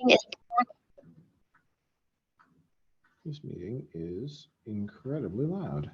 This meeting is incredibly loud.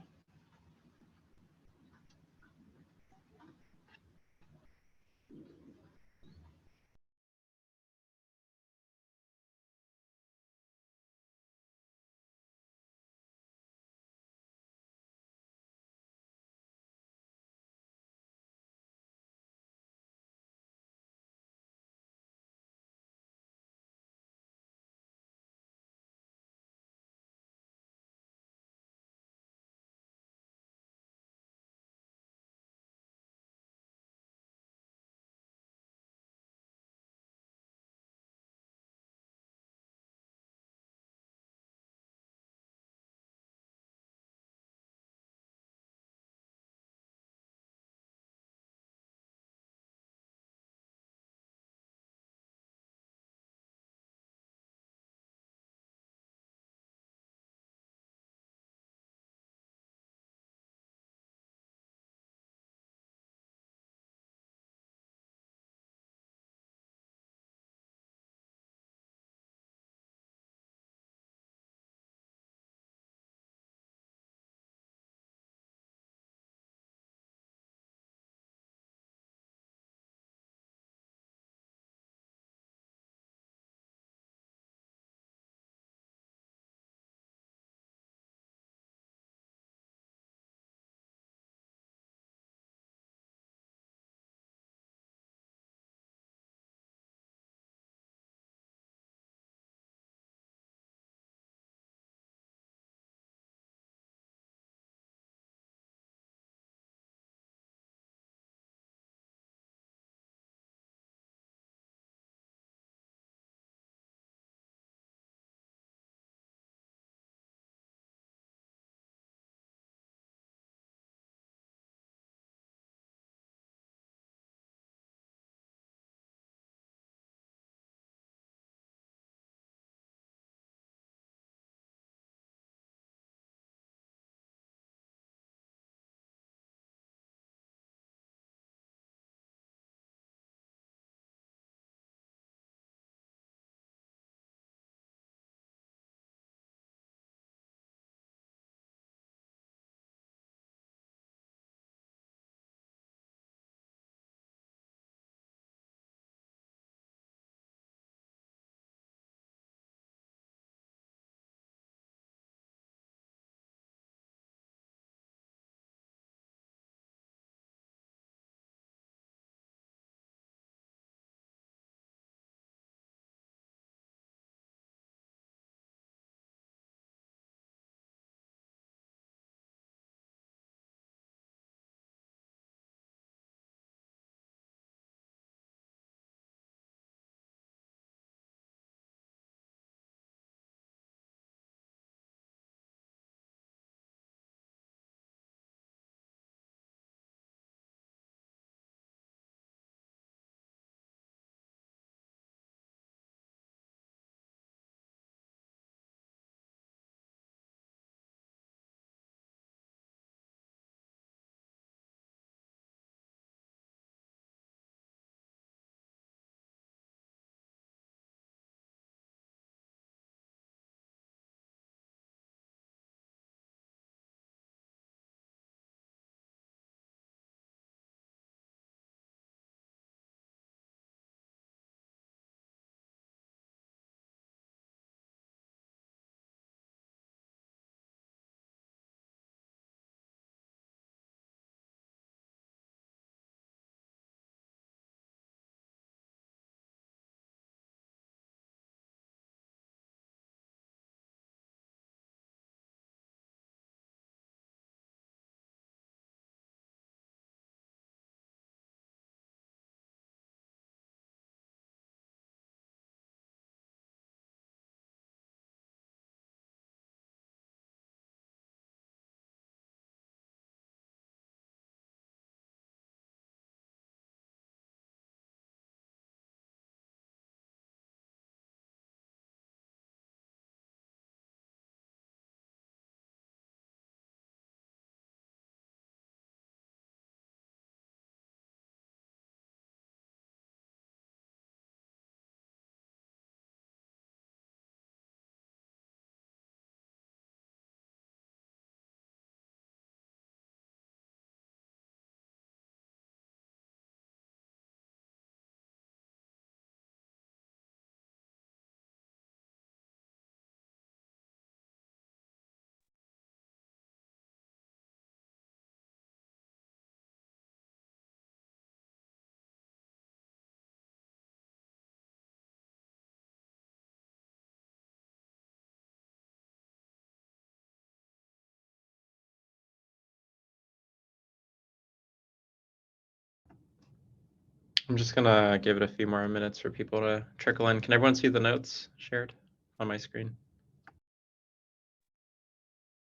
I'm just gonna give it a few more minutes for people to trickle in. Can everyone see the notes shared on my screen?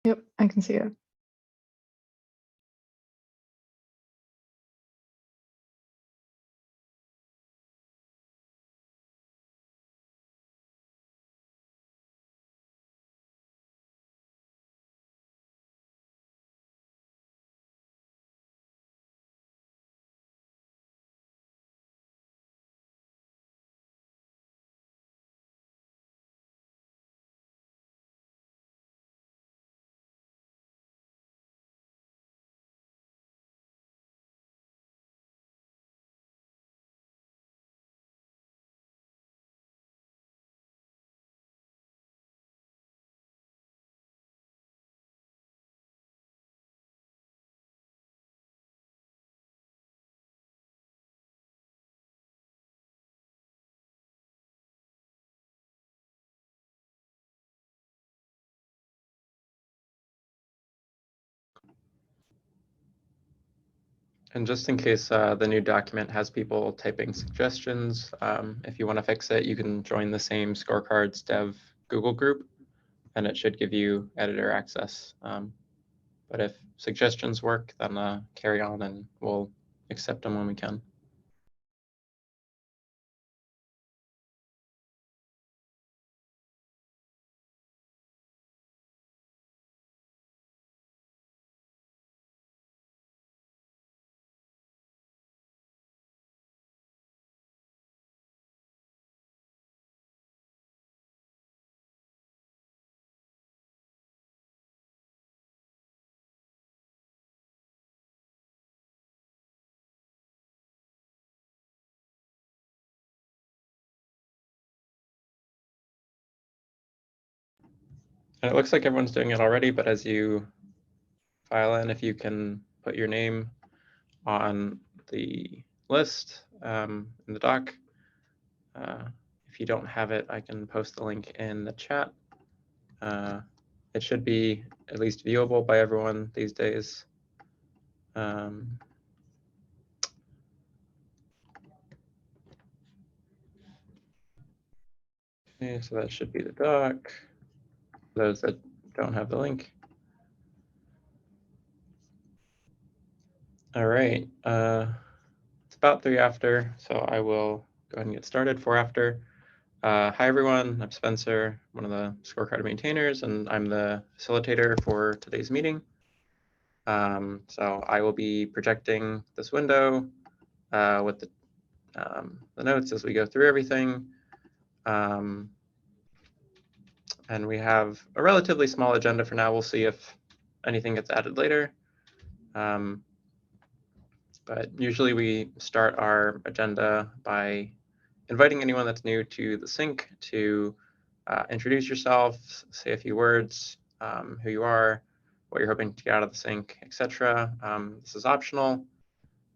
Yep, I can see it. And just in case the new document has people typing suggestions, if you want to fix it, you can join the same Scorecards dev Google group, and it should give you editor access. But if suggestions work, then carry on and we'll accept them when we can. And it looks like everyone's doing it already, but as you file in, if you can put your name on the list in the doc. If you don't have it, I can post the link in the chat. It should be at least viewable by everyone these days. Okay, so that should be the doc. Those that don't have the link. All right, it's about 3 after, so I will go ahead and get started. 4 after. Hi everyone, I'm Spencer, one of the Scorecard maintainers, and I'm the facilitator for today's meeting. So I will be projecting this window with the notes as we go through everything. And we have a relatively small agenda for now. We'll see if anything gets added later. But usually we start our agenda by inviting anyone that's new to the sync to introduce yourself, say a few words, who you are, what you're hoping to get out of the sync, etc. This is optional,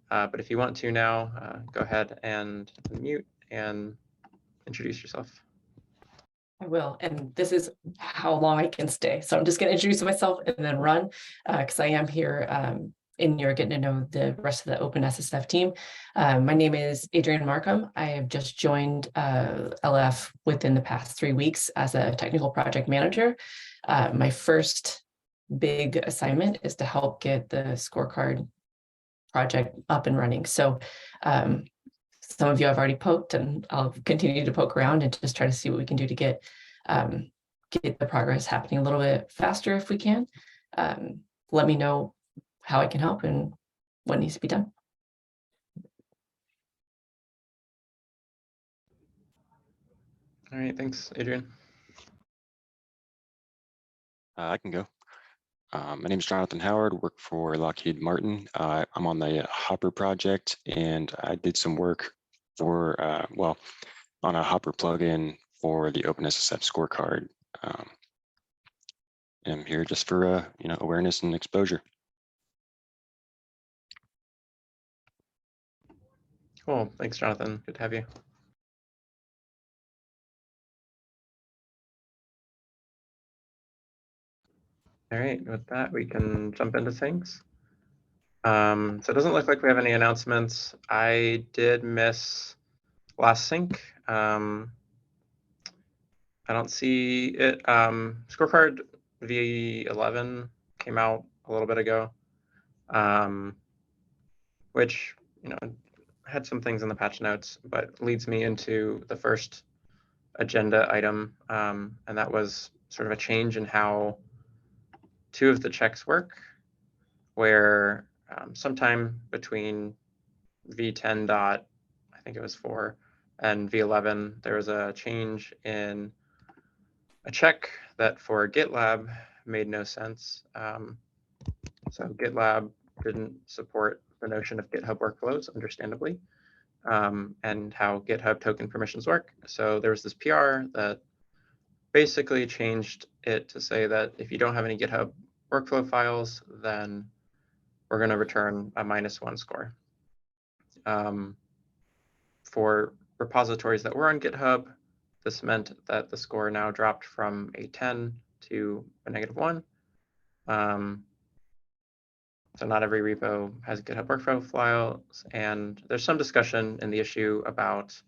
but if you want to now, go ahead and unmute and introduce yourself. I will, and this is how long I can stay. So I'm just going to introduce myself and then run, because I am here and you're getting to know the rest of the OpenSSF team. My name is Adrienne Markham. I have just joined LF within the past 3 weeks as a technical project manager. My first big assignment is to help get the scorecard project up and running. So some of you I've already poked, and I'll continue to poke around and just try to see what we can do to get the progress happening a little bit faster if we can. Let me know how I can help and what needs to be done. All right, thanks, Adrian. I can go. My name is Jonathan Howard, work for Lockheed Martin. I'm on the Hopper project, and I did some work for, well, on a Hopper plugin for the OpenSSF scorecard. And I'm here just for, awareness and exposure. Cool, thanks, Jonathan. Good to have you. All right, with that, we can jump into things. So it doesn't look like we have any announcements. I did miss last sync. I don't see it. Scorecard V11 came out a little bit ago, which, you know, had some things in the patch notes, but leads me into the first agenda item, and that was sort of a change in how two of the checks work, where sometime between V10 dot, I think it was 4, and V11, there was a change in a check that for GitLab made no sense. So GitLab didn't support the notion of GitHub workflows, understandably, and how GitHub token permissions work. So there was this PR that basically changed it to say that if you don't have any GitHub workflow files, then we're going to return a -1 score. For repositories that were on GitHub, this meant that the score now dropped from a 10 to a -1. So not every repo has GitHub workflow files, and there's some discussion in the issue about,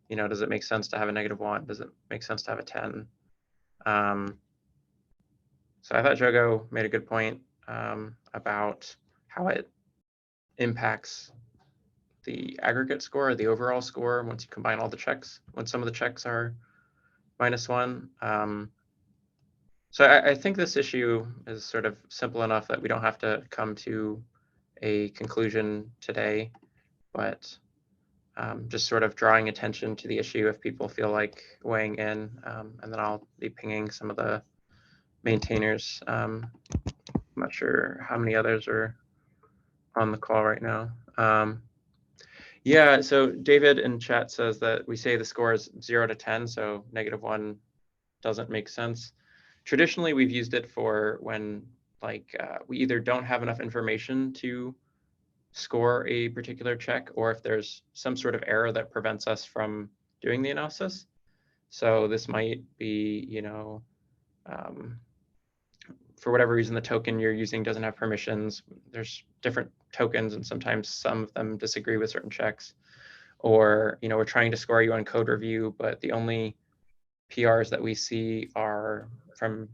you know, does it make sense to have a -1? Does it make sense to have a 10? So I thought Jogo made a good point about how it impacts the aggregate score, the overall score, once you combine all the checks, when some of the checks are -1. So I think this issue is sort of simple enough that we don't have to come to a conclusion today, but just sort of drawing attention to the issue if people feel like weighing in, and then I'll be pinging some of the maintainers. I'm not sure how many others are on the call right now. Yeah, so David in chat says that we say the score is 0 to 10, so -1 doesn't make sense. Traditionally, we've used it for when we either don't have enough information to score a particular check, or if there's some sort of error that prevents us from doing the analysis. So this might be, you know, for whatever reason, the token you're using doesn't have permissions. There's different tokens, and sometimes some of them disagree with certain checks. Or, you know, we're trying to score you on code review, but the only PRs that we see are from,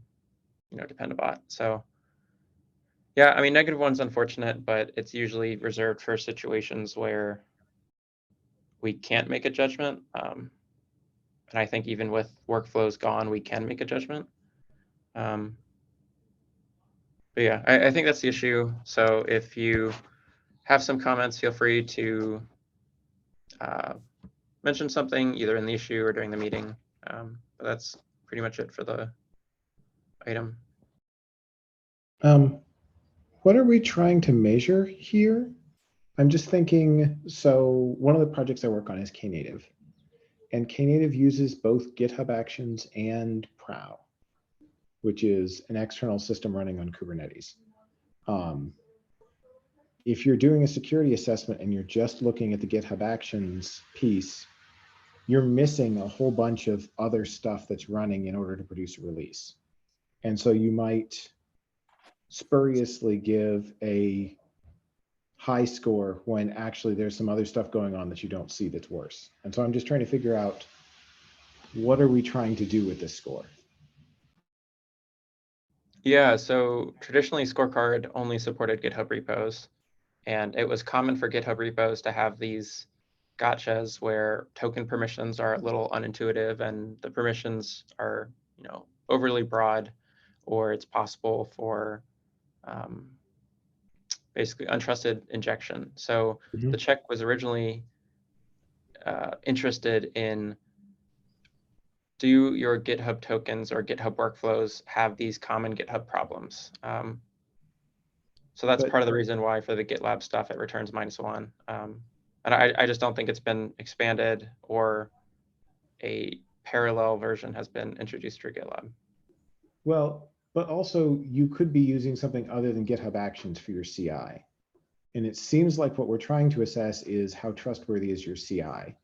you know, Dependabot. So yeah, I mean, -1's unfortunate, but it's usually reserved for situations where we can't make a judgment. And I think even with workflows gone, we can make a judgment. But yeah, I think that's the issue. So if you have some comments, feel free to mention something either in the issue or during the meeting. But that's pretty much it for the item. What are we trying to measure here? I'm just thinking, so one of the projects I work on is Knative. And Knative uses both GitHub Actions and Prow, which is an external system running on Kubernetes. If you're doing a security assessment and you're just looking at the GitHub Actions piece, you're missing a whole bunch of other stuff that's running in order to produce a release. And so you might spuriously give a high score when actually there's some other stuff going on that you don't see that's worse. And so I'm just trying to figure out, what are we trying to do with this score? Yeah, so traditionally Scorecard only supported GitHub repos, and it was common for GitHub repos to have these gotchas where token permissions are a little unintuitive and the permissions are, you know, overly broad, or it's possible for basically untrusted injection. So the check was originally interested in, do your GitHub tokens or GitHub workflows have these common GitHub problems? So that's part of the reason why for the GitLab stuff, it returns -1. And I just don't think it's been expanded or a parallel version has been introduced for GitLab. Well, but also you could be using something other than GitHub Actions for your CI. And it seems like what we're trying to assess is how trustworthy is your CI.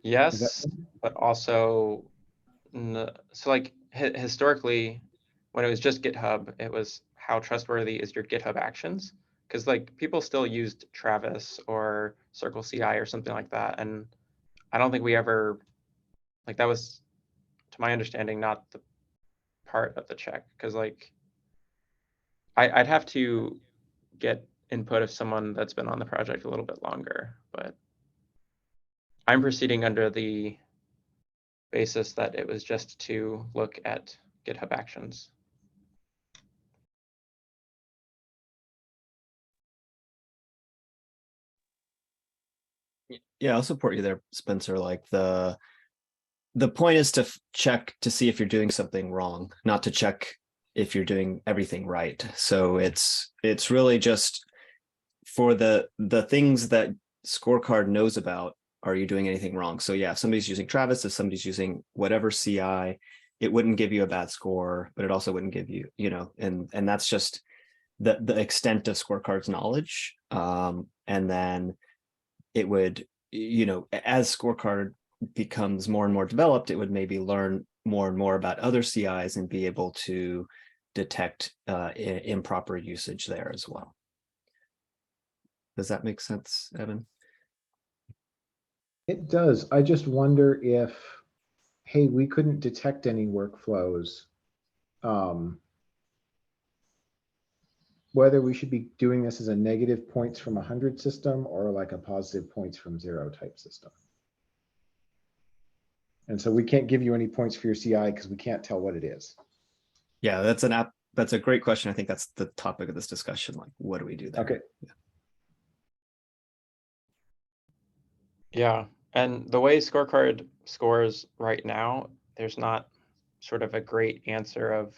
Yes, but also, so like historically, when it was just GitHub, it was how trustworthy is your GitHub Actions? Because like people still used Travis or Circle CI or something like that, and I don't think we ever, like that was, to my understanding, not the part of the check. Because like I'd have to get input of someone that's been on the project a little bit longer, but I'm proceeding under the basis that it was just to look at GitHub Actions. Yeah, I'll support you there, Spencer. Like the point is to check to see if you're doing something wrong, not to check if you're doing everything right. So it's really just for the things that Scorecard knows about. Are you doing anything wrong? So yeah, if somebody's using Travis, if somebody's using whatever CI, it wouldn't give you a bad score, but it also wouldn't give you, and that's just the extent of Scorecard's knowledge. And then it would, as Scorecard becomes more and more developed, it would maybe learn more and more about other CIs and be able to detect improper usage there as well. Does that make sense, Evan? It does. I just wonder if, hey, we couldn't detect any workflows. Whether we should be doing this as a negative points from 100 system or like a positive points from 0 type system. And so we can't give you any points for your CI because we can't tell what it is. Yeah, that's a great question. I think that's the topic of this discussion. Like, what do we do there? Okay. Yeah, and the way Scorecard scores right now, there's not sort of a great answer of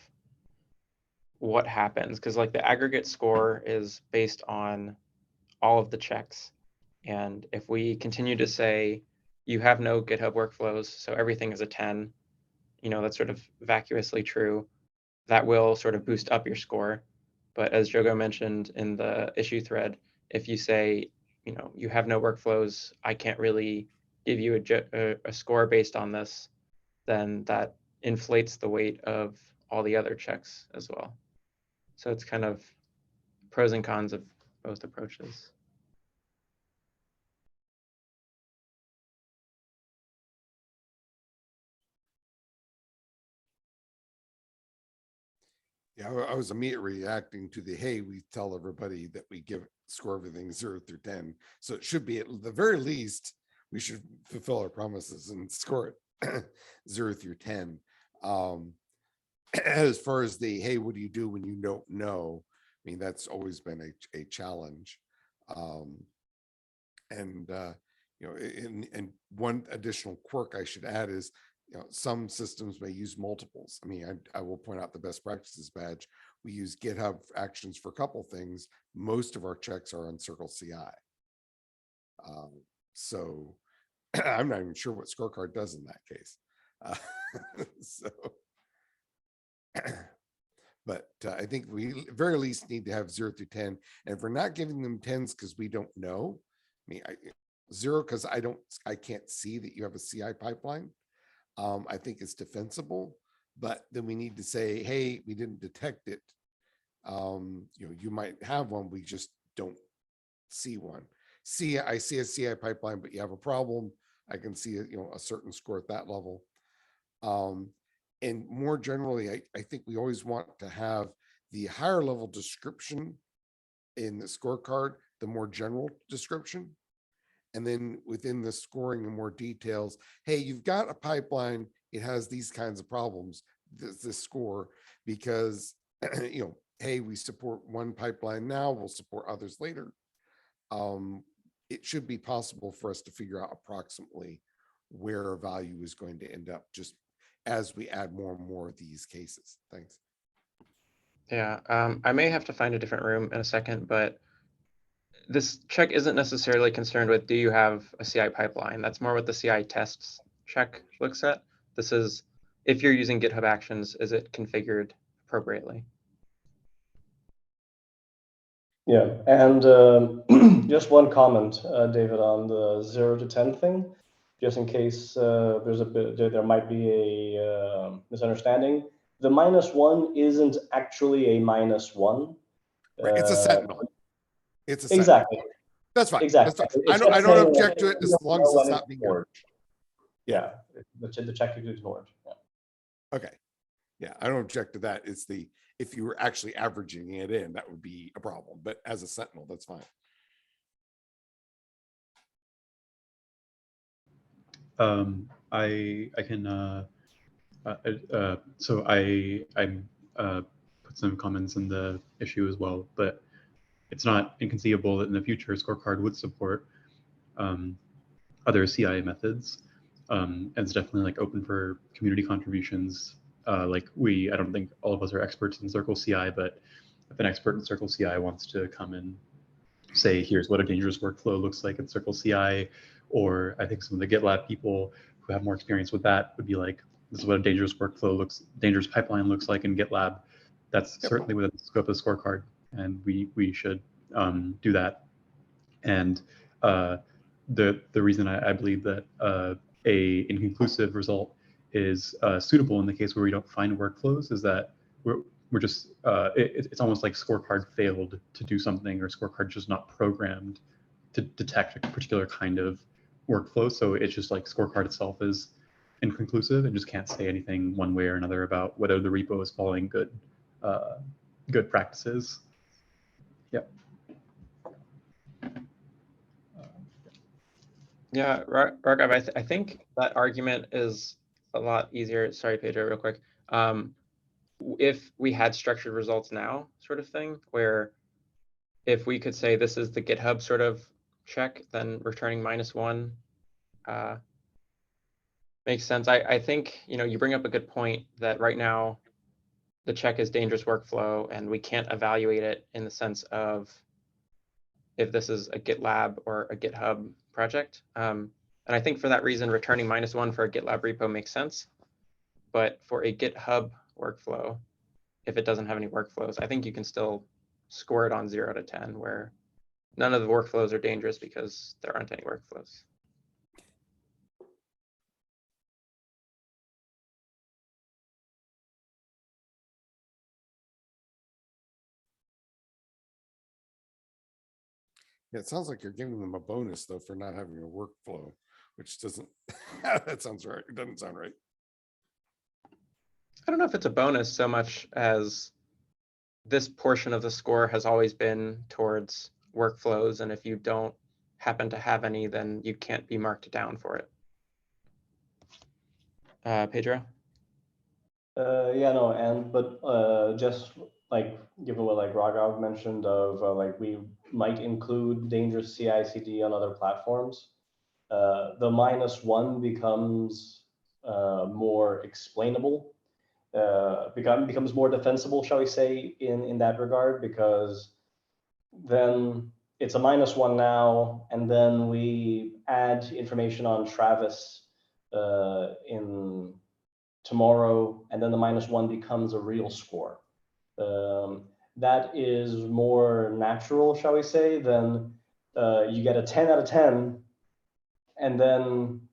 what happens, because like the aggregate score is based on all of the checks. And if we continue to say you have no GitHub workflows, so everything is a 10, that's sort of vacuously true, that will sort of boost up your score. But as Jogo mentioned in the issue thread, if you say, you have no workflows, I can't really give you a score based on this, then that inflates the weight of all the other checks as well. So it's kind of pros and cons of both approaches. Yeah, I was immediately reacting to the, hey, we tell everybody that we score everything 0 through 10. So it should be at the very least, we should fulfill our promises and score it 0 through 10. As far as the, hey, what do you do when you don't know? I mean, that's always been a challenge. And one additional quirk I should add is, some systems may use multiples. I mean, I will point out the best practices badge. We use GitHub Actions for a couple things. Most of our checks are on Circle CI. So I'm not even sure what Scorecard does in that case. But I think we very least need to have 0 through 10. And if we're not giving them 10s because we don't know, I mean, 0 because I can't see that you have a CI pipeline. I think it's defensible, but then we need to say, hey, we didn't detect it. You might have one, we just don't see one. I see a CI pipeline, but you have a problem. I can see a certain score at that level. And more generally, I think we always want to have the higher level description in the scorecard, the more general description. And then within the scoring and more details, hey, you've got a pipeline, it has these kinds of problems, this score, because, hey, we support one pipeline now, we'll support others later. It should be possible for us to figure out approximately where our value is going to end up just as we add more and more of these cases. Thanks. Yeah, I may have to find a different room in a second, but this check isn't necessarily concerned with, do you have a CI pipeline? That's more what the CI tests check looks at. This is, if you're using GitHub Actions, is it configured appropriately? Yeah, and just one comment, David, on the 0 to 10 thing, just in case there might be a misunderstanding. the -1 isn't actually a -1. Right, it's a sentinel. It's a sentinel. Exactly. That's fine. Exactly. That's fine. It's I just don't saying object that to it you as don't long know as when it's not being ignored. ignored. Yeah, the check is ignored. Yeah. Okay. Yeah, I don't object to that. It's the, if you were actually averaging it in, that would be a problem. But as a sentinel, that's fine. I can so I put some comments in the issue as well, but it's not inconceivable that in the future Scorecard would support other CI methods. And it's definitely like open for community contributions. Like I don't think all of us are experts in Circle CI, but if an expert in Circle CI wants to come and say, here's what a dangerous workflow looks like in Circle CI, or I think some of the GitLab people who have more experience with that would be like, this is what a dangerous dangerous pipeline looks like in GitLab. That's certainly within the scope of the Scorecard, and we should do that. And the reason I believe that a inconclusive result is suitable in the case where we don't find workflows is that we're just it's almost like Scorecard failed to do something, or Scorecard just not programmed to detect a particular kind of workflow. So it's just like Scorecard itself is inconclusive and just can't say anything one way or another about whether the repo is following good practices. Yep. Yeah, Raghav, I think that argument is a lot easier. Sorry, Pedro, real quick. If we had structured results now, sort of thing, where if we could say this is the GitHub sort of check, then returning -1 makes sense. I think, you bring up a good point that right now the check is dangerous workflow and we can't evaluate it in the sense of if this is a GitLab or a GitHub project. And I think for that reason, returning -1 for a GitLab repo makes sense. But for a GitHub workflow, if it doesn't have any workflows, I think you can still score it on 0 to 10, where none of the workflows are dangerous because there aren't any workflows. Yeah, it sounds like you're giving them a bonus though for not having a workflow, which doesn't, that sounds right. It doesn't sound right. I don't know if it's a bonus so much as this portion of the score has always been towards workflows. And if you don't happen to have any, then you can't be marked down for it. Pedro? Yeah, no, but just like given what like Raghav mentioned of like we might include dangerous CI/CD on other platforms, the -1 becomes more explainable, becomes more defensible, shall we say, in that regard, because then it's a -1 now, and then we add information on Travis in tomorrow, and then the -1 becomes a real score. That is more natural, shall we say, than you get a 10 out of 10, and then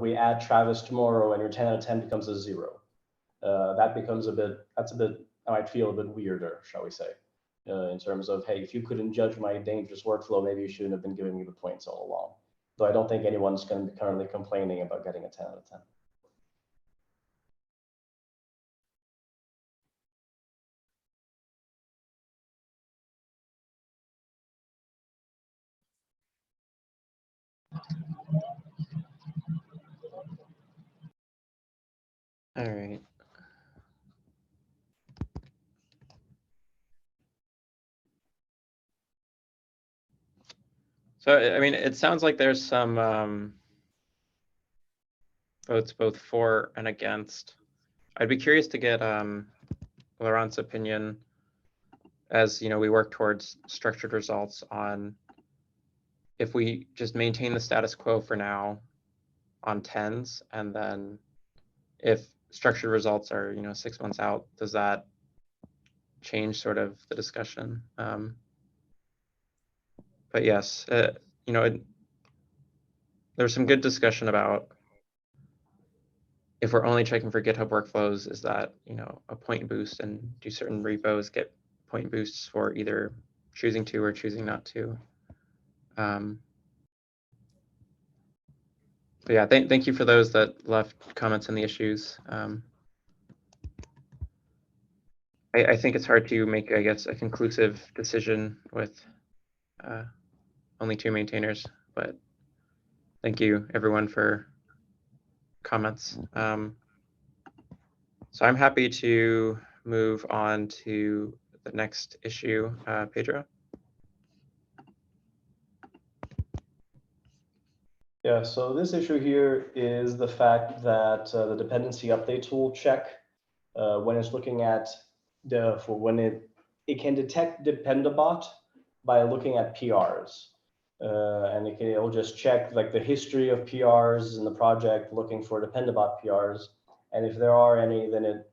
we add Travis tomorrow, and your 10 out of 10 becomes a 0. That becomes I might feel a bit weirder, shall we say, in terms of, hey, if you couldn't judge my dangerous workflow, maybe you shouldn't have been giving me the points all along. So I don't think anyone's going to be currently complaining about getting a 10 out of 10. All right. So, I mean, it sounds like there's some votes both for and against. I'd be curious to get Laurent's opinion as we work towards structured results on if we just maintain the status quo for now on 10s, and then if structured results are 6 months out, does that change sort of the discussion? But yes, there's some good discussion about if we're only checking for GitHub workflows, is that, you know, a point boost, and do certain repos get point boosts for either choosing to or choosing not to? But yeah, thank you for those that left comments on the issues. I think it's hard to make, I guess, a conclusive decision with only 2 maintainers, but thank you everyone for comments. So I'm happy to move on to the next issue. Pedro? Yeah, so this issue here is the fact that the dependency update tool check, when it's looking at when it can detect Dependabot by looking at PRs. And it'll just check like the history of PRs in the project, looking for Dependabot PRs. And if there are any, then it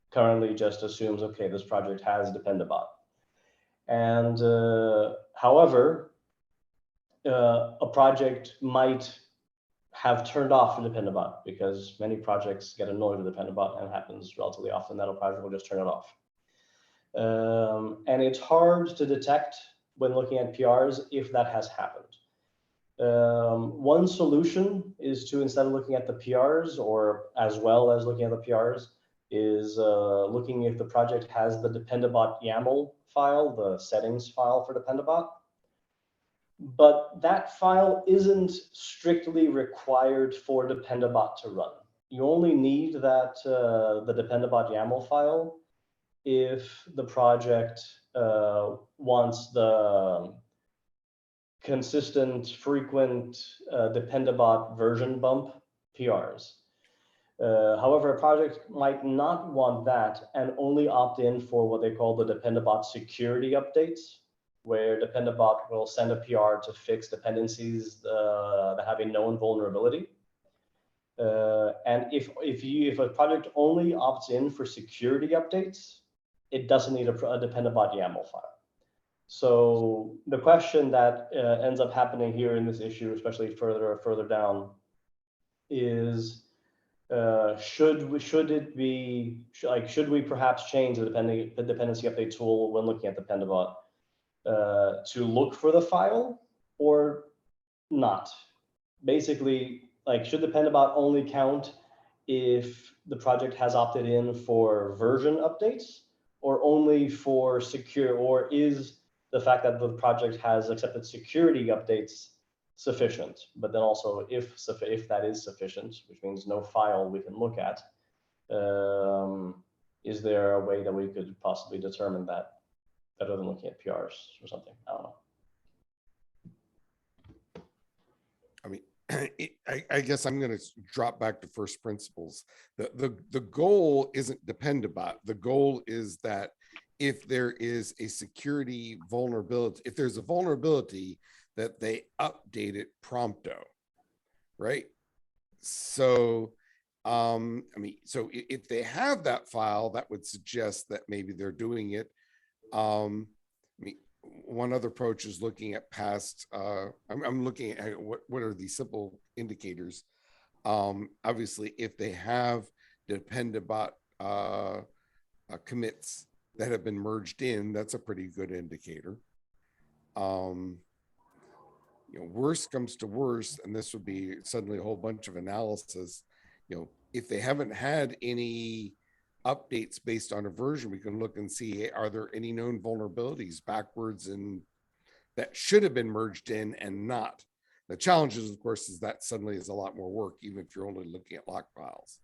currently just assumes, okay, this project has Dependabot. And however, a project might have turned off the Dependabot, because many projects get annoyed with Dependabot, and it happens relatively often that a project will just turn it off. And it's hard to detect when looking at PRs if that has happened. One solution is to, instead of looking at the PRs, or as well as looking at the PRs, is looking if the project has the Dependabot YAML file, the settings file for Dependabot. But that file isn't strictly required for Dependabot to run. You only need that the Dependabot YAML file if the project wants the consistent, frequent Dependabot version bump PRs. However, a project might not want that and only opt in for what they call the Dependabot security updates, where Dependabot will send a PR to fix dependencies that have a known vulnerability. And if a project only opts in for security updates, it doesn't need a Dependabot YAML file. So the question that ends up happening here in this issue, especially further down, is should we perhaps change the dependency update tool when looking at Dependabot to look for the file or not? Basically, like, should Dependabot only count if the project has opted in for version updates, or only for secure, or is the fact that the project has accepted security updates sufficient? But then also, if that is sufficient, which means no file we can look at, is there a way that we could possibly determine that better than looking at PRs or something? I don't know. I mean, I guess I'm going to drop back to first principles. The goal isn't Dependabot. The goal is that if there is a security vulnerability, if there's a vulnerability, that they update it prompto, right? So, I mean, so if they have that file, that would suggest that maybe they're doing it. I mean, one other approach is looking at past, I'm looking at what are these simple indicators. Obviously, if they have Dependabot commits that have been merged in, that's a pretty good indicator. You know, worst comes to worst, and this would be suddenly a whole bunch of analysis. You know, if they haven't had any updates based on a version, we can look and see, are there any known vulnerabilities backwards and that should have been merged in and not. The challenge is, of course, is that suddenly is a lot more work, even if you're only looking at lock files.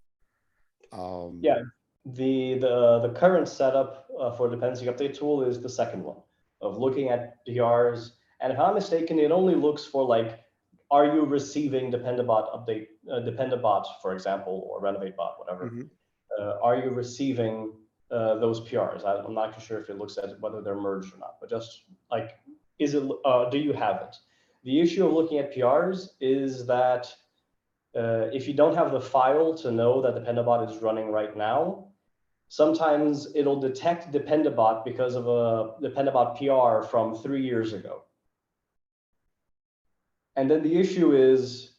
Yeah, the current setup for dependency update tool is the second one, of looking at PRs. And if I'm not mistaken, it only looks for, like, are you receiving Dependabot update, Dependabot, for example, or RenovateBot, whatever. Are you receiving those PRs? I'm not sure if it looks at whether they're merged or not, but just like, is it? Do you have it? The issue of looking at PRs is that if you don't have the file to know that Dependabot is running right now, sometimes it'll detect Dependabot because of a Dependabot PR from 3 years ago. And then the issue is,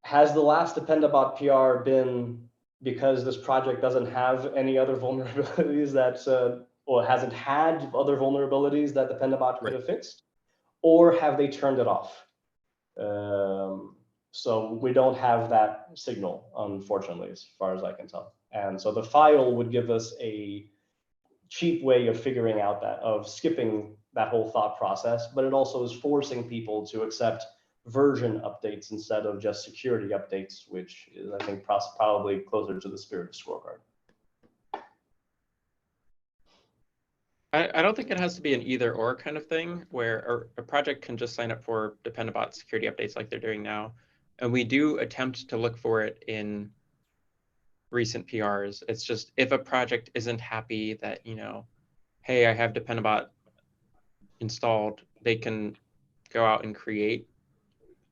has the last Dependabot PR been because this project doesn't have any other vulnerabilities that, or hasn't had other vulnerabilities that Dependabot could have fixed, or have they turned it off? So we don't have that signal, unfortunately, as far as I can tell. And so the file would give us a cheap way of figuring out that, of skipping that whole thought process, but it also is forcing people to accept version updates instead of just security updates, which is, I think, probably closer to the spirit of Scorecard. I don't think it has to be an either or kind of thing where a project can just sign up for Dependabot security updates like they're doing now. And we do attempt to look for it in recent PRs. It's just if a project isn't happy that, you know, hey, I have Dependabot installed, they can go out and create.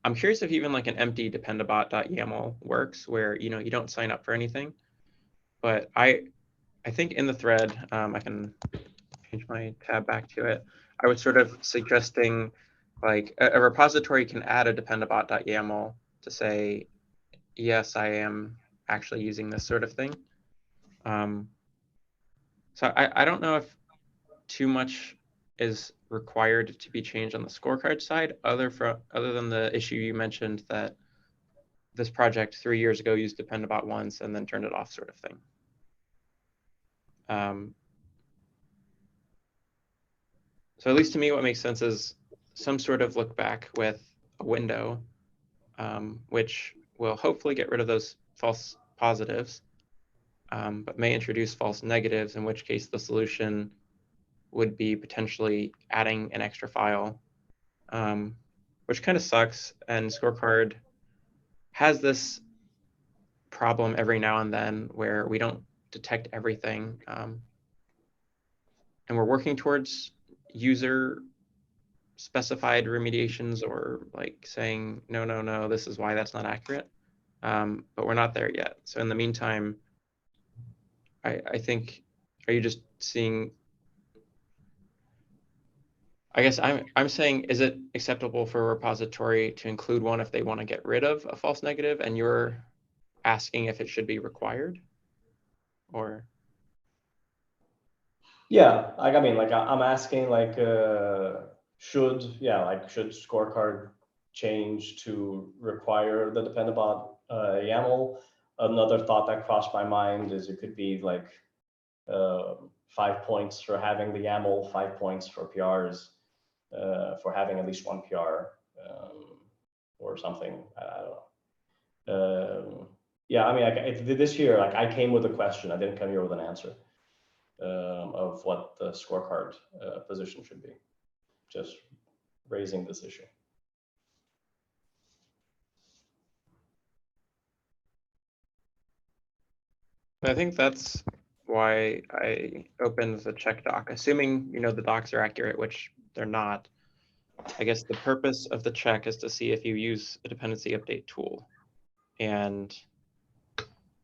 I'm curious if even like an empty dependabot.yaml works where, you know, you don't sign up for anything. But I think in the thread, I can change my tab back to it. I was sort of suggesting like a repository can add a dependabot.yaml to say, yes, I am actually using this sort of thing. So I don't know if too much is required to be changed on the scorecard side, other than the issue you mentioned that this project 3 years ago used Dependabot once and then turned it off, sort of thing. So at least to me, what makes sense is some sort of look back with a window, which will hopefully get rid of those false positives, but may introduce false negatives, in which case the solution would be potentially adding an extra file, which kind of sucks. And Scorecard has this problem every now and then where we don't detect everything. And we're working towards user specified remediations or like saying, no, this is why that's not accurate. But we're not there yet. So in the meantime, I think, are you just seeing, I guess I'm saying, is it acceptable for a repository to include one if they want to get rid of a false negative, and you're asking if it should be required? Or Yeah, like, I mean, like I'm asking like, should Scorecard change to require the Dependabot YAML? Another thought that crossed my mind is it could be like 5 points for having the YAML, 5 points for PRs, for having at least one PR, or something. I don't know. Yeah, I mean, this year, like I came with a question. I didn't come here with an answer of what the Scorecard position should be. Just raising this issue. I think that's why I opened the check doc, assuming, you know, the docs are accurate, which they're not. I guess the purpose of the check is to see if you use a dependency update tool. And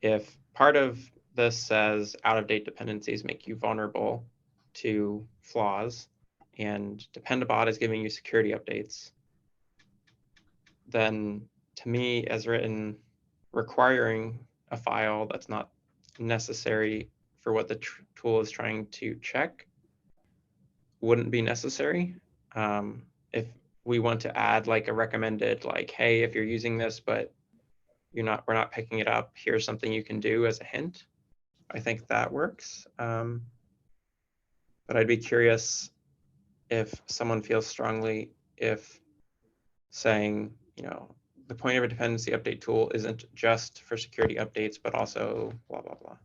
if part of this says out-of-date dependencies make you vulnerable to flaws, and Dependabot is giving you security updates, then to me, as written, requiring a file that's not necessary for what the tool is trying to check wouldn't be necessary. If we want to add like a recommended, like, hey, if you're using this, but we're not picking it up, here's something you can do as a hint, I think that works. But I'd be curious if someone feels strongly if saying, you know, the point of a dependency update tool isn't just for security updates, but also blah, blah, blah.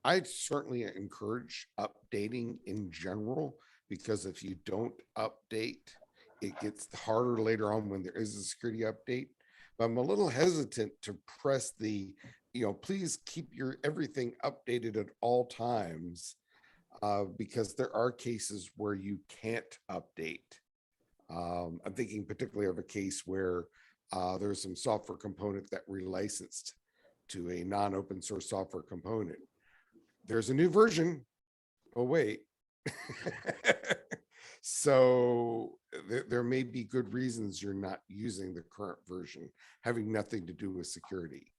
I certainly encourage updating in general, because if you don't update, it gets harder later on when there is a security update. But I'm a little hesitant to press the, you know, please keep your everything updated at all times, because there are cases where you can't update. I'm thinking particularly of a case where there's some software component that relicensed to a non-open source software component. There's a new version. Oh, wait. So there may be good reasons you're not using the current version, having nothing to do with security.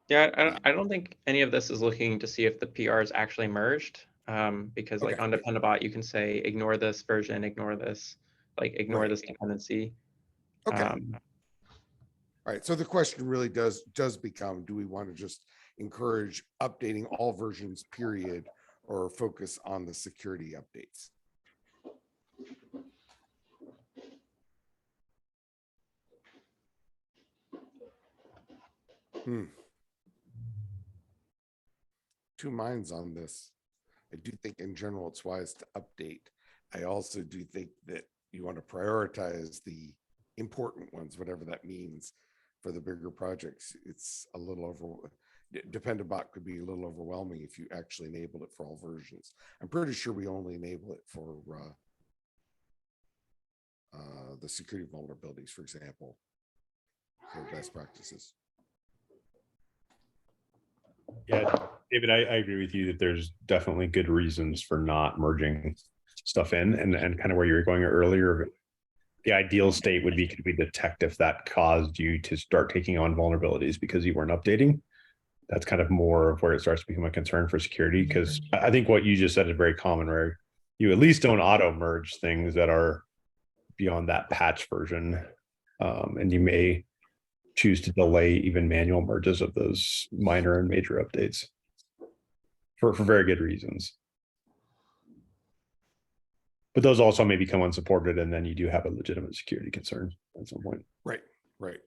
Yeah, I don't think any of this is looking to see if the PRs actually merged, because like Okay. on Dependabot, you can say ignore this version, ignore this, like ignore Right. this dependency. Okay. All right. So the question really does become, do we want to just encourage updating all versions, period, or focus on the security updates? Two minds on this. I do think in general it's wise to update. I also do think that you want to prioritize the important ones, whatever that means for the bigger projects. It's a little Dependabot could be a little overwhelming if you actually enable it for all versions. I'm pretty sure we only enable it for the security vulnerabilities, for example, for best practices. Yeah, David, I agree with you that there's definitely good reasons for not merging stuff in, and kind of where you were going earlier. The ideal state would be, could we detect if that caused you to start taking on vulnerabilities because you weren't updating? That's kind of more of where it starts to become a concern for security, because I think what you just said is very common, where you at least don't auto merge things that are beyond that patch version, and you may choose to delay even manual merges of those minor and major updates for very good reasons. But those also may become unsupported, and then you do have a legitimate security concern at some point. Right, right.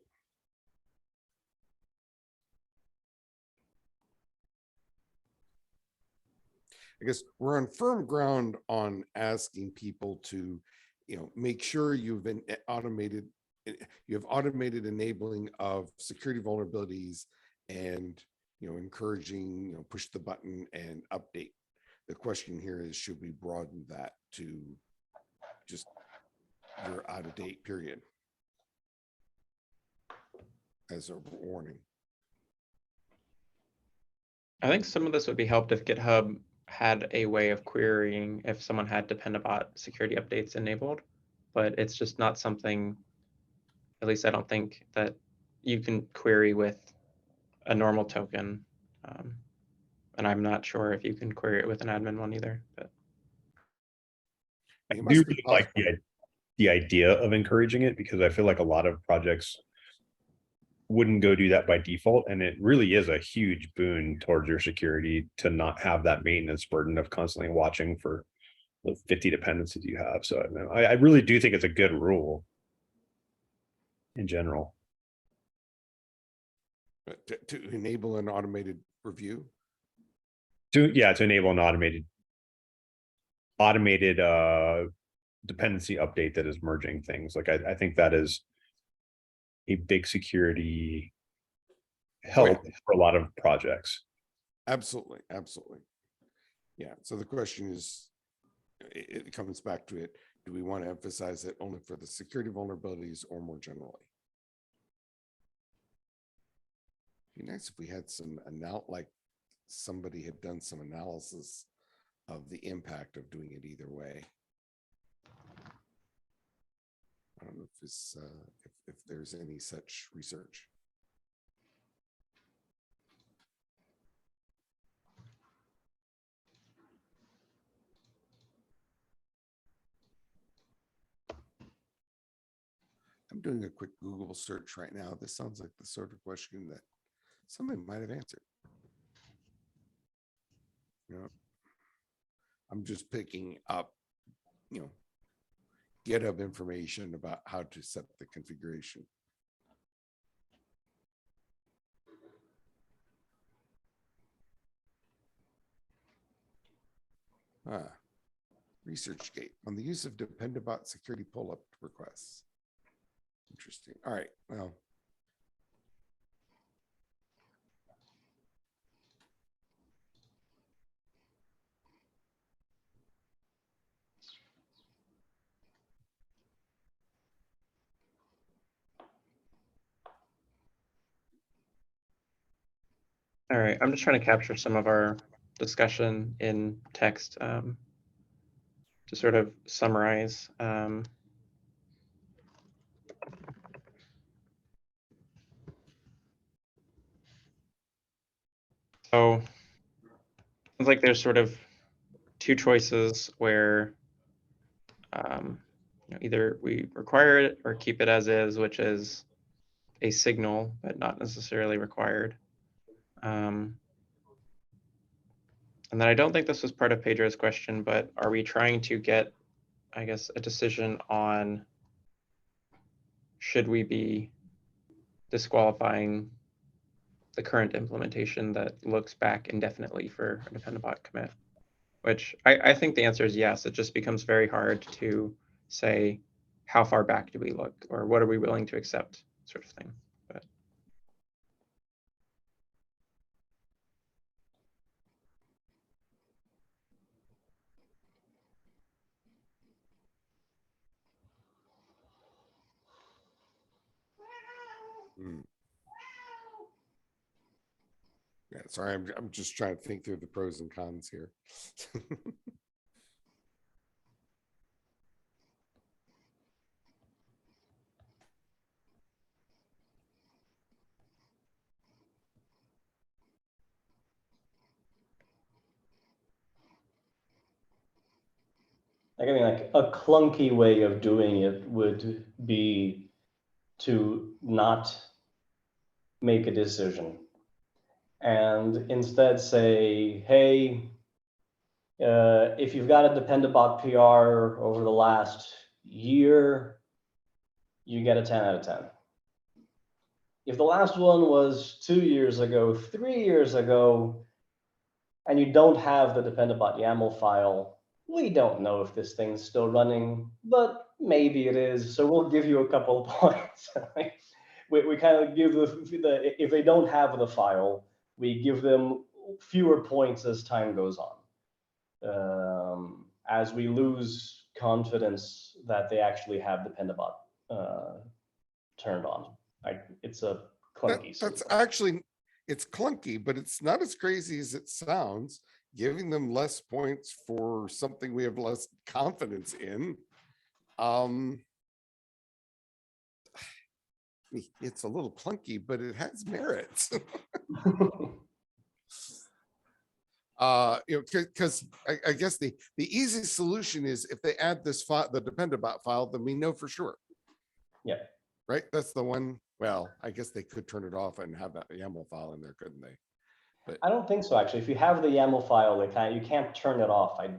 I guess we're on firm ground on asking people to, make sure you've been automated. You have automated enabling of security vulnerabilities, and encouraging, push the button and update. The question here is, should we broaden that to just you're out of date, period, as a warning? I think some of this would be helped if GitHub had a way of querying if someone had Dependabot security updates enabled, but it's just not something, at least I don't think, that you can query with a normal token. And I'm not sure if you can query it with an admin one either. But I do really like the idea of encouraging it, because I feel like a lot of projects wouldn't go do that by default, and it really is a huge boon towards your security to not have that maintenance burden of constantly watching for the 50 dependencies you have. So I really do think it's a good rule in general. To enable an automated review? To enable an automated dependency update that is merging things. Like I think that is a big security help for a lot of projects. Absolutely, absolutely. Yeah. So the question is, it comes back to it. Do we want to emphasize it only for the security vulnerabilities or more generally? It'd be nice if we had some like somebody had done some analysis of the impact of doing it either way. I don't know if it's if there's any such research. I'm doing a quick Google search right now. This sounds like the sort of question that somebody might have answered. I'm just picking up, GitHub information about how to set the configuration. ResearchGate on the use of Dependabot security pull-up requests. Interesting. All right. Well, All right, I'm just trying to capture some of our discussion in text to sort of summarize. So it's like there's sort of two choices where either we require it or keep it as is, which is a signal, but not necessarily required. And then I don't think this was part of Pedro's question, but are we trying to get, I guess, a decision on should we be disqualifying the current implementation that looks back indefinitely for a dependabot commit? Which I think the answer is yes. It just becomes very hard to say how far back do we look or what are we willing to accept, sort of thing. But Yeah, sorry, I'm just trying to think through the pros and cons here. Like, I mean, like a clunky way of doing it would be to not make a decision and instead say, hey, if you've got a dependabot PR over the last year, you get a 10 out of 10. If the last one was 2 years ago, 3 years ago, and you don't have the dependabot YAML file, we don't know if this thing's still running, but maybe it is. So we'll give you a couple of points. we kind of give if they don't have the file, we give them fewer points as time goes on. As we lose confidence that they actually have dependabot turned on. It's a clunky. That's actually, it's clunky, but it's not as crazy as it sounds. Giving them less points for something we have less confidence in. It's a little clunky, but it has merits. Because I guess the easiest solution is if they add this file, the dependabot file, then we know for sure. Yeah. Right. That's the one. Well, I guess they could turn it off and have that YAML file in there, couldn't they? But I don't think so, actually. If you have the YAML file, you can't turn it off. I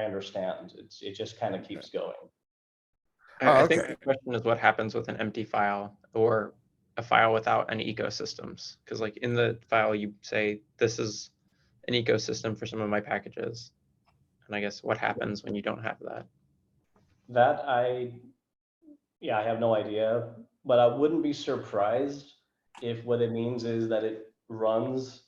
understand. It just kind of keeps going. I think the question is what happens with an empty file or a file without any ecosystems. Because like in the file, you say, this is an ecosystem for some of my packages. And I guess what happens when you don't have that? Yeah, I have no idea, but I wouldn't be surprised if what it means is that it runs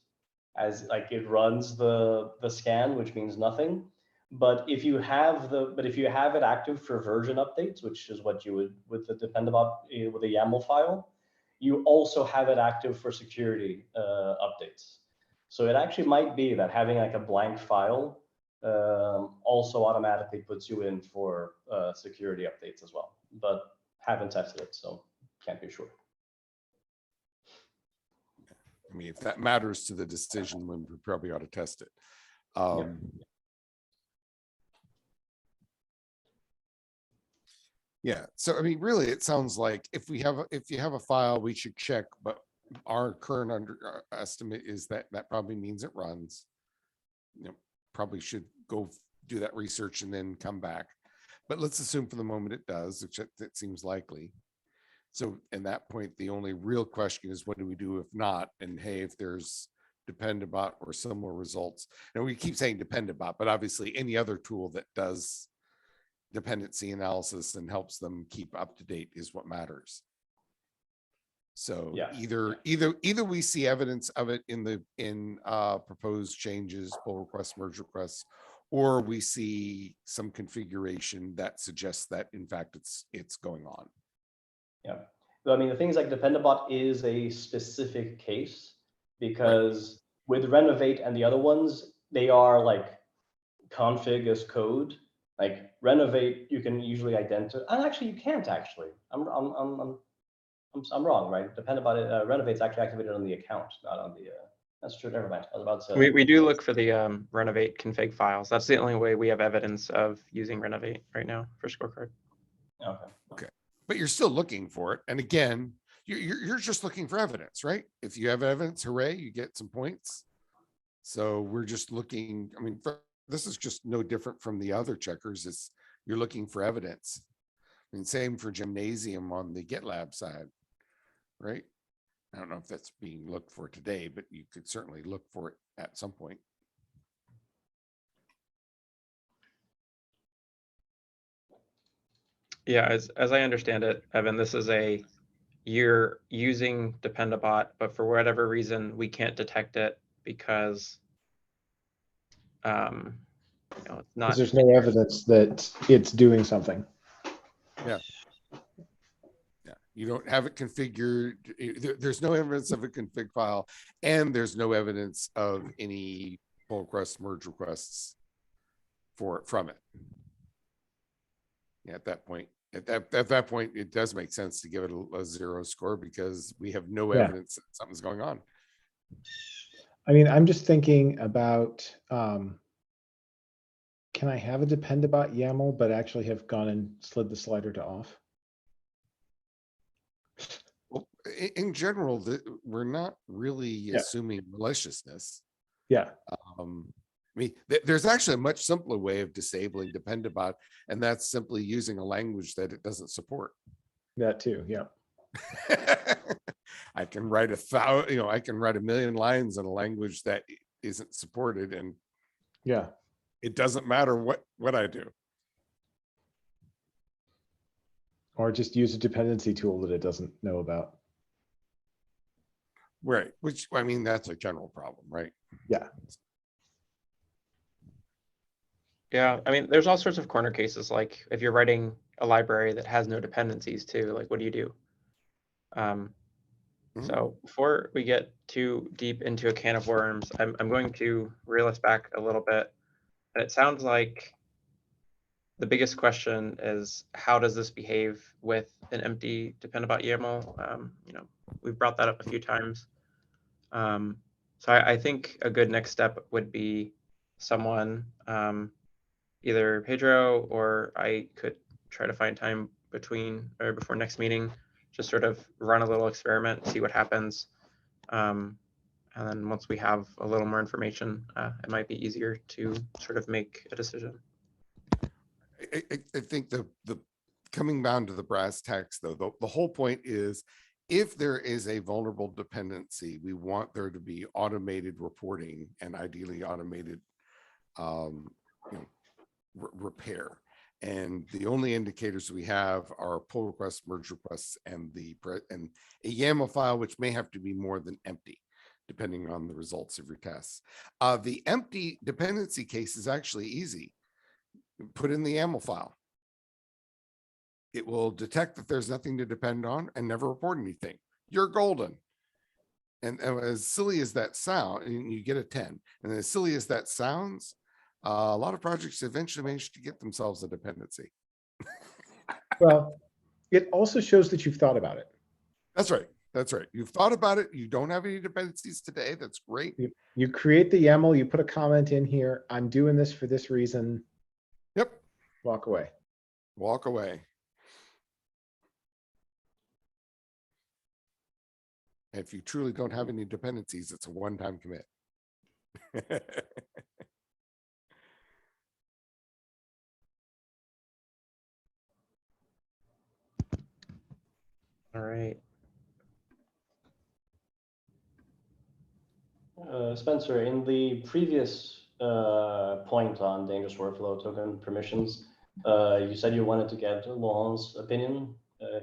the scan, which means nothing. But if you have it active for version updates, which is what you would with the dependabot with a YAML file, you also have it active for security updates. So it actually might be that having like a blank file also automatically puts you in for security updates as well. But haven't tested it, so can't be sure. I mean, if that matters to the decision, then we probably ought to test it. Yeah. So I mean, really, it sounds like if you have a file, we should check. But our current estimate is that probably means it runs. Probably should go do that research and then come back. But let's assume for the moment it does, which it seems likely. So at that point, the only real question is what do we do if not? And hey, if there's dependabot or similar results, and we keep saying dependabot, but obviously any other tool that does dependency analysis and helps them keep up to date is what matters. So yeah. either we see evidence of it in proposed changes, pull requests, merge requests, or we see some configuration that suggests that in fact it's going on. Yeah. So, I mean, the things like dependabot is a specific case because with Renovate and the other ones, they are like config as code. Like Renovate, you can usually identify, and actually you can't actually. I'm wrong, right? Depend about it. Renovate's actually activated on the account, not on the. That's true. Never mind. I was about to. We do look for the Renovate config files. That's the only way we have evidence of using Renovate right now for Scorecard. Okay. But you're still looking for it. And again, you're just looking for evidence, right? If you have evidence, hooray, you get some points. So we're just looking, I mean, this is just no different from the other checkers. It's you're looking for evidence. I mean, same for Gymnasium on the GitLab side, right? I don't know if that's being looked for today, but you could certainly look for it at some point. Yeah, as I understand it, Evan, this is you're using Dependabot, but for whatever reason, we can't detect it because it's not. Because there's no evidence that it's doing something. Yeah. Yeah. You don't have it configured. There's no evidence of a config file, and there's no evidence of any pull requests, merge requests from it. Yeah, at that point, at that point, it does make sense to give it a 0 score because we have no evidence that something's going on. I mean, I'm just thinking about, can I have a Dependabot YAML, but actually have gone and slid the slider to off? Well, in general, we're not really assuming maliciousness. Yeah. I mean, there's actually a much simpler way of disabling Dependabot, and that's simply using a language that it doesn't support. That too, yeah. I can write I can write 1,000,000 lines in a language that isn't supported, and it doesn't matter what I do. Or just use a dependency tool that it doesn't know about. Right, which, I mean, that's a general problem, right? Yeah. Yeah, I mean, there's all sorts of corner cases, like if you're writing a library that has no dependencies too, like what do you do? So before we get too deep into a can of worms, I'm going to reel us back a little bit. And it sounds like the biggest question is, how does this behave with an empty Dependabot YAML? We've brought that up a few times. So I think a good next step would be someone, either Pedro or I could try to find time before next meeting, just sort of run a little experiment, see what happens. And then once we have a little more information, it might be easier to sort of make a decision. I think the coming down to the brass tacks, though, the whole point is, if there is a vulnerable dependency, we want there to be automated reporting and ideally automated repair. And the only indicators we have are pull requests, merge requests, and a YAML file, which may have to be more than empty, depending on the results of your tests. The empty dependency case is actually easy. Put in the YAML file. It will detect that there's nothing to depend on and never report anything. You're golden. And as silly as that sounds, and you get a 10. And as silly as that sounds, a lot of projects eventually manage to get themselves a dependency. Well, it also shows that you've thought about it. That's right. That's right. You've thought about it. You don't have any dependencies today. That's great. You create the YAML, you put a comment in here. I'm doing this for this reason. Yep. Walk away. Walk away. If you truly don't have any dependencies, it's a one-time commit. All right. Spencer, in the previous point on dangerous workflow token permissions, you said you wanted to get Laurent's opinion.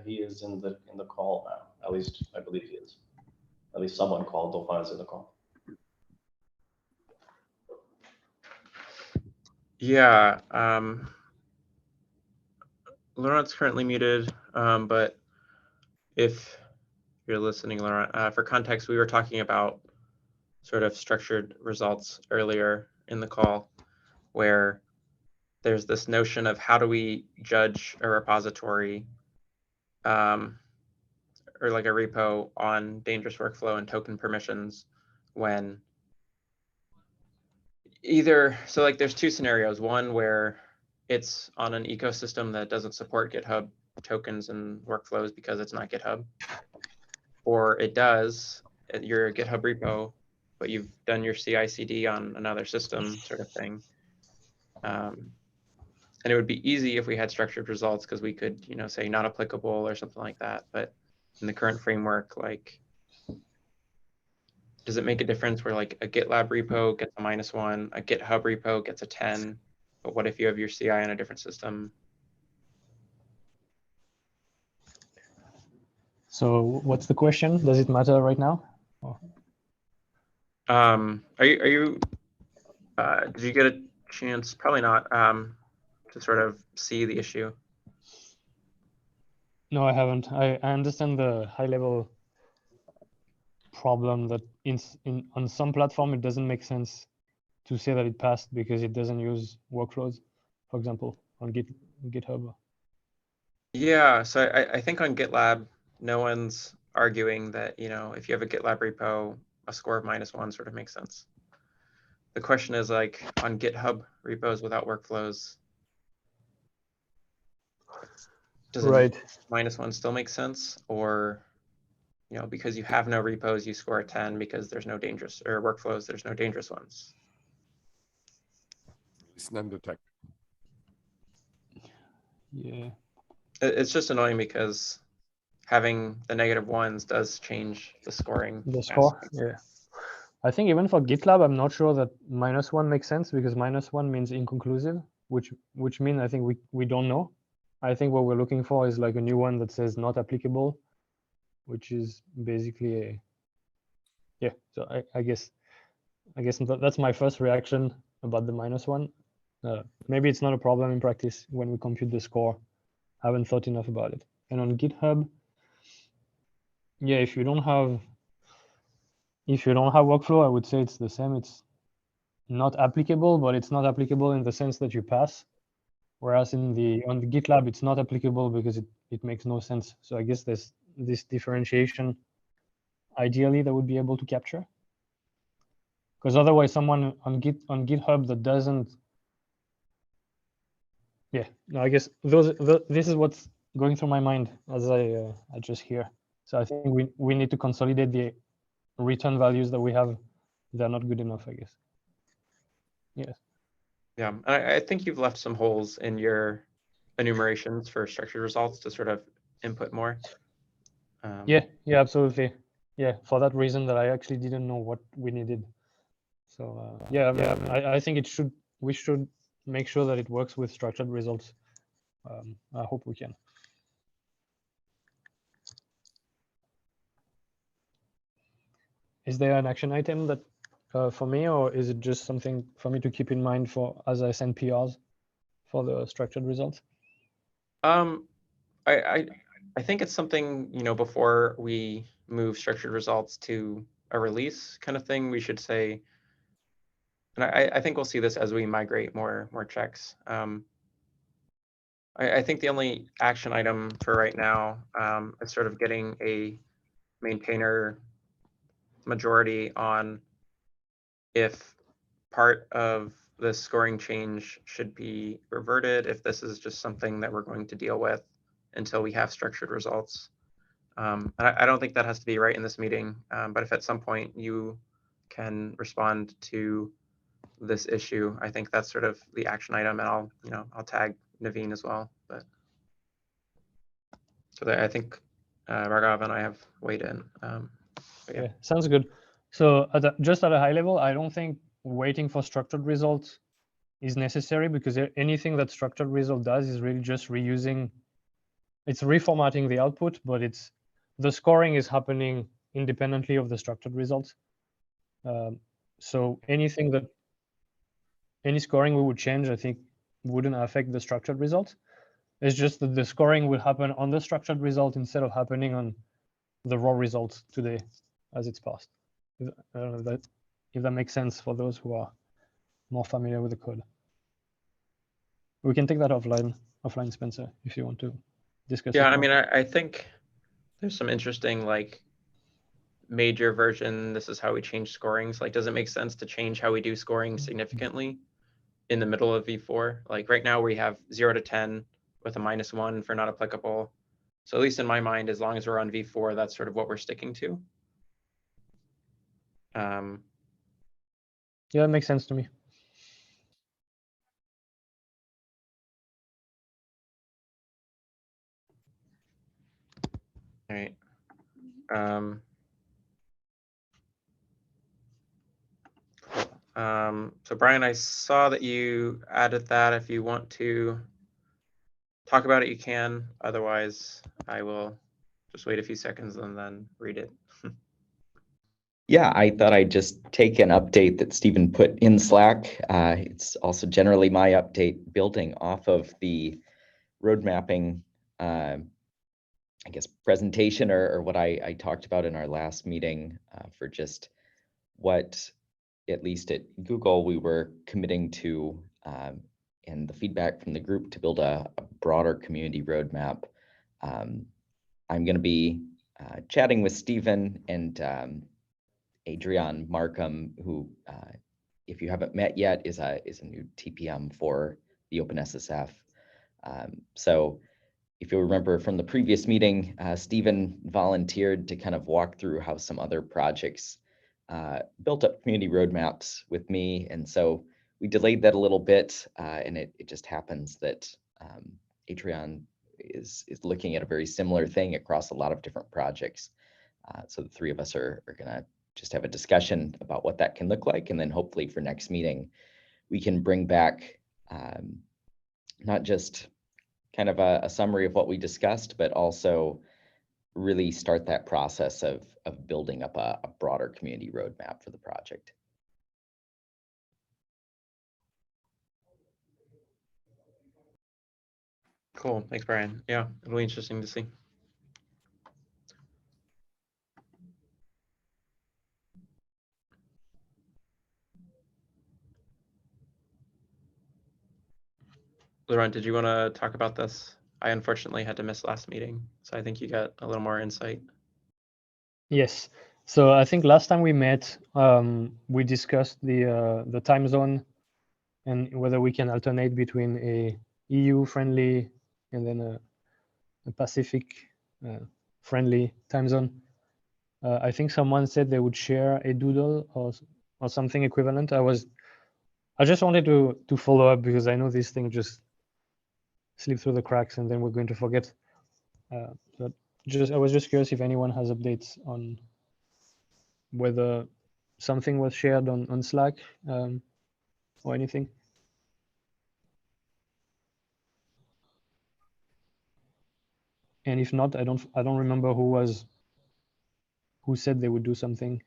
He is in the call now. At least I believe he is. At least someone called. Dauphin is in the call. Yeah. Laurent's currently muted, but if you're listening, Laurent, for context, we were talking about sort of structured results earlier in the call, where there's this notion of how do we judge a repository or like a repo on dangerous workflow and token permissions when either, so like there's two scenarios, one where it's on an ecosystem that doesn't support GitHub tokens and workflows because it's not GitHub, or it does, you're a GitHub repo, but you've done your CI/CD on another system sort of thing. And it would be easy if we had structured results because we could, you know, say not applicable or something like that. But in the current framework, like, does it make a difference where like a GitLab repo gets a -1, a GitHub repo gets a 10? But what if you have your CI on a different system? So what's the question? Does it matter right now? Or- Did you get a chance? Probably not. To sort of see the issue. No, I haven't. I understand the high level problem that on some platform, it doesn't make sense to say that it passed because it doesn't use workflows, for example, on GitHub. Yeah, so I think on GitLab, no one's arguing that, you know, if you have a GitLab repo, a score of -1 sort of makes sense. The question is like on GitHub repos without workflows, does Right. a -1 still make sense? Or, you know, because you have no repos, you score a 10 because there's no dangerous, or workflows, there's no dangerous ones. It's none detected. Yeah. It's just annoying because having the -1s does change the scoring. The score. aspect. Yeah. I think even for GitLab, I'm not sure that -1 makes sense because -1 means inconclusive, which means I think we don't know. I think what we're looking for is like a new one that says not applicable, which is basically a, yeah. So I guess that's my first reaction about the -1. Maybe it's not a problem in practice when we compute the score. I haven't thought enough about it. And on GitHub, yeah, if you don't have workflow, I would say it's the same. It's not applicable, but it's not applicable in the sense that you pass. Whereas on the GitLab, it's not applicable because it makes no sense. So I guess there's this differentiation ideally that would be able to capture. Because otherwise someone on GitHub that doesn't, yeah, no, I guess this is what's going through my mind as I just hear. So I think we need to consolidate the return values that we have. They're not good enough, I guess. Yes. Yeah, I think you've left some holes in your enumerations for structured results to sort of input more. Yeah, absolutely. Yeah, for that reason that I actually didn't know what we needed. So I think we should make sure that it works with structured results. I hope we can. Is there an action item that for me, or is it just something for me to keep in mind for as I send PRs for the structured results? I think it's something, you know, before we move structured results to a release kind of thing, we should say, and I think we'll see this as we migrate more checks. I think the only action item for right now is sort of getting a maintainer majority on if part of the scoring change should be reverted, if this is just something that we're going to deal with until we have structured results. I don't think that has to be right in this meeting, but if at some point you can respond to this issue, I think that's sort of the action item, and I'll tag Naveen as well. But so I think Raghav and I have weighed in. Yeah, sounds good. So just at a high level, I don't think waiting for structured results is necessary because anything that structured result does is really just reusing. It's reformatting the output, but the scoring is happening independently of the structured results. So any scoring we would change, I think, wouldn't affect the structured results. It's just that the scoring will happen on the structured result instead of happening on the raw results today as it's passed. I don't know if that if that makes sense for those who are more familiar with the code. We can take that offline, Spencer, if you want to discuss. Yeah, it I more. mean, I think there's some interesting like major version. This is how we change scorings. Like, does it make sense to change how we do scoring significantly in the middle of V4? Like right now we have 0 to 10 with a -1 for not applicable. So at least in my mind, as long as we're on V4, that's sort of what we're sticking to. Yeah, it makes sense to me. All right. So Brian, I saw that you added that. If you want to talk about it, you can. Otherwise, I will just wait a few seconds and then read it. Yeah, I thought I'd just take an update that Stephen put in Slack. It's also generally my update building off of the road mapping, I guess, presentation or what I talked about in our last meeting for just what, at least at Google, we were committing to and the feedback from the group to build a broader community roadmap. I'm going to be chatting with Stephen and Adrian Markham, who, if you haven't met yet, is a new TPM for the OpenSSF. So if you remember from the previous meeting, Stephen volunteered to kind of walk through how some other projects built up community roadmaps with me. And so we delayed that a little bit, and it just happens that Adrian is looking at a very similar thing across a lot of different projects. So the three of us are going to just have a discussion about what that can look like. And then hopefully for next meeting, we can bring back not just kind of a summary of what we discussed, but also really start that process of building up a broader community roadmap for the project. Cool, thanks, Brian. Yeah, it'll be interesting to see. Laurent, did you want to talk about this? I unfortunately had to miss last meeting, so I think you got a little more insight. Yes. So I think last time we met, we discussed the time zone and whether we can alternate between a EU-friendly and then a Pacific-friendly time zone. I think someone said they would share a doodle or something equivalent. I just wanted to follow up because I know these things just slip through the cracks and then we're going to forget. But I was just curious if anyone has updates on whether something was shared on Slack or anything. And if not, I don't remember who said they would do something.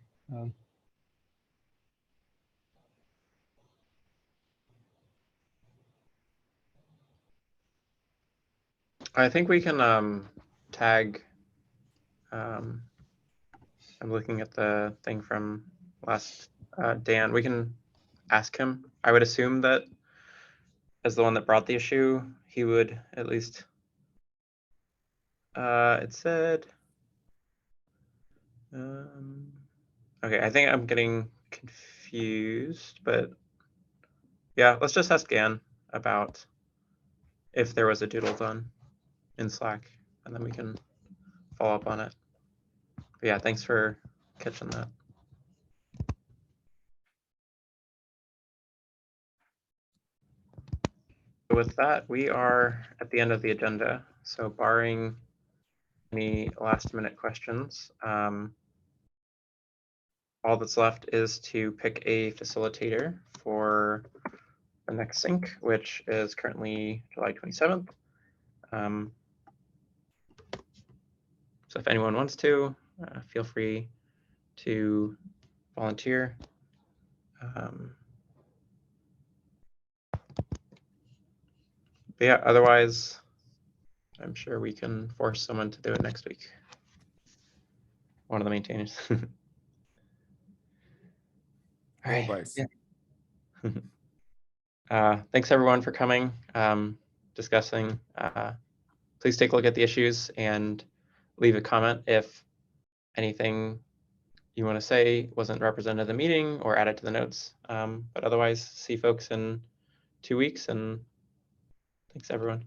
I think we can tag. I'm looking at the thing from last Dan. We can ask him. I would assume that as the one that brought the issue, he would at least. It said. Okay, I think I'm getting confused, but yeah, let's just ask Dan about if there was a doodle done in Slack, and then we can follow up on it. But yeah, thanks for catching that. With that, we are at the end of the agenda. So barring any last minute questions, all that's left is to pick a facilitator for the next sync, which is currently July 27th. So if anyone wants to, feel free to volunteer. But yeah, otherwise, I'm sure we can force someone to do it next week. One of the maintainers. All Roll right. dice. Thanks everyone for coming, discussing. Please take a look at the issues and leave a comment if anything you want to say wasn't represented in the meeting or added to the notes. But otherwise, see folks in 2 weeks, and thanks everyone.